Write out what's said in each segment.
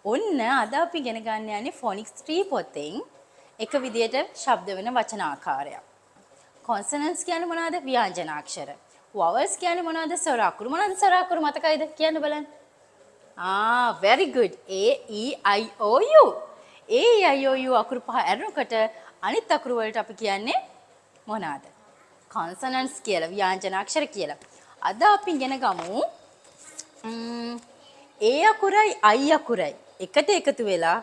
ඔන්න අද අපි ඉගෙන ගන්න යන්නේ ෆොනික්ස් 3 පොතෙන් එක විදියට ශබ්ද වෙන වචන ආකාරයක්. කොන්සනන්ට්ස් කියන්නේ මොනවද? ව්‍යංජනාක්ෂර. වවල්ස් කියන්නේ මොනවද? ස්වර අකුරු. මොනවද ස්වර අකුරු මතකයිද? කියන්න බලන්න. very good. A E I O U. A E I O U අකුරු පහ ඇරුණකොට අනිත් අකුරු වලට අපි කියන්නේ මොනවද? කොන්සනන්ට්ස් කියලා, ව්‍යංජනාක්ෂර කියලා. අද අපි ඉගෙන ගමු ඒ අකුරයි I අකුරයි එකට එකතු වෙලා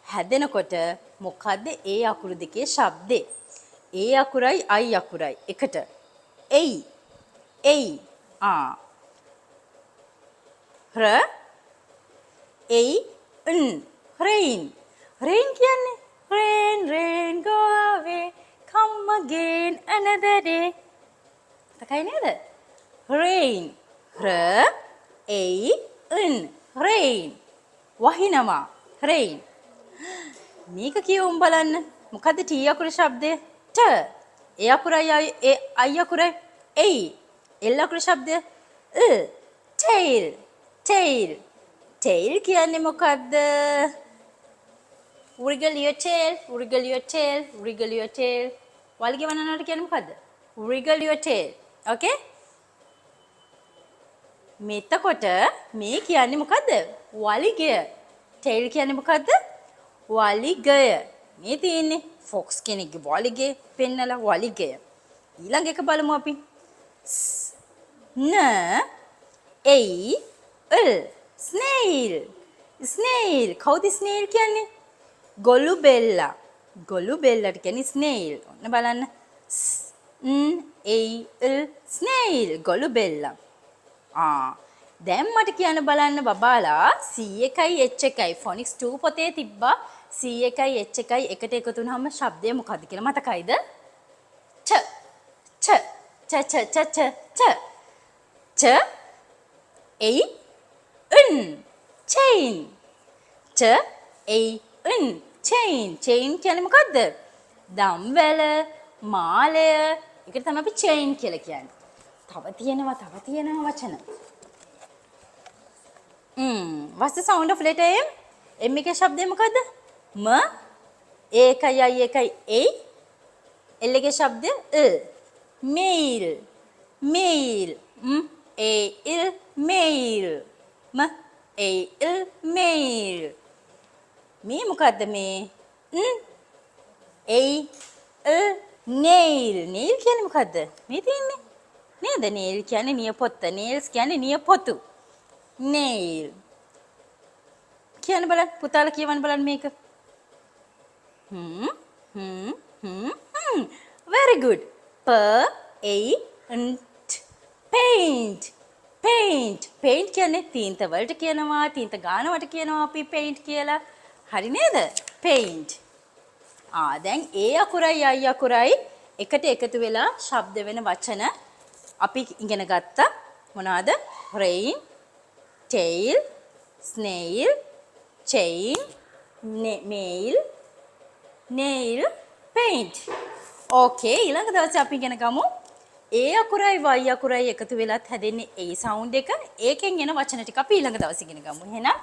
හැදෙනකොට මොකද්ද ඒ අකුරු දෙකේ ශබ්දේ? ඒ අකුරයි I අකුරයි එකට එයි එයි ර එයි න් රේන් රේන් කියන්නේ rain rain go away come again another day තකයි නේද? rain ර එයි න් rain වහිනවා rain මේක කියවමු බලන්න මොකද්ද T අකුරේ ශබ්දය ට ඒ අකුරයි I අකුරයි එයි L අකුරේ ශබ්දය tail tail tail කියන්නේ මොකද්ද wriggle your tail wriggle your tail wriggle your tail වලිගය වනනවට කියන්නේ මොකද්ද wriggle your tail okay මෙතකොට මේ කියන්නේ මොකද්ද? වලිගය. ටේල් කියන්නේ මොකද්ද? වලිගය. මේ තියෙන්නේ ෆොක්ස් කෙනෙක්ගේ වලිගය පෙන්නලා වලිගය. ඊළඟ එක බලමු අපි. න එයි ල් snail. snail. කවුද snail කියන්නේ? ගොළු බෙල්ලා. ගොළු බෙල්ලට කියන්නේ snail. ඔන්න බලන්න. එයි ල් snail. ගොළු බෙල්ලා. දැන් මට කියන්න බලන්න බබාලා C1යි H1යි ෆොනික්ස් 2 පොතේ තිබ්බා C1යි H1යි එකට එකතු වුනහම ශබ්දය මොකද්ද කියලා මතකයිද? ච ච ච ච ච ච ච ච එයි න් chain ච එයි න් chain chain කියන්නේ මොකද්ද? දම්වැල මාලය ඒකට තමයි අපි chain කියලා කියන්නේ. තව තියෙනවා වචන. What's the sound of letter M? M එකේ ශබ්දය මොකද්ද? ම ඒකයි I එකයි එයි L එකේ ශබ්දය mail mail A L mail ම A L mail මේ මොකද්ද මේ A L nail nail කියන්නේ මොකද්ද? මේ තියෙන්නේ නේද nail කියන්නේ නියපොත්ත nails කියන්නේ නියපොතු nail කියන්න බලන්න පුතාලා කියවන්න බලන්න මේක very good p a n t paint paint paint කියන්නේ තීන්ත වලට කියනවා තීන්ත ගානවට කියනවා අපි paint කියලා හරි නේද paint දැන් A අකුරයි I අකුරයි එකට එකතු වෙලා ශබ්ද වෙන වචන අපි ඉගෙන ගත්තා මොනවාද rain tail snail chain mail nail paint okay ඊළඟ දවසේ අපි ඉගෙන ගමු A අකුරයි Y අකුරයි එකතු වෙලත් හැදෙන්නේ A sound එක ඒකෙන් එන වචන ටික අපි ඊළඟ දවසේ ඉගෙන ගමු එහෙනම්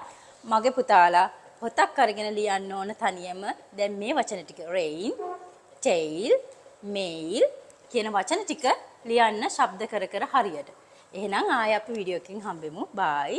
මගේ පුතාලා පොතක් අරගෙන ලියන්න ඕන තනියම දැන් මේ වචන ටික rain tail mail කියන වචන ටික ලියන්න ශබ්ද කර කර හරියට. එහෙනම් ආයෙ අපි වීඩියෝ එකකින් හම්බෙමු. බයි.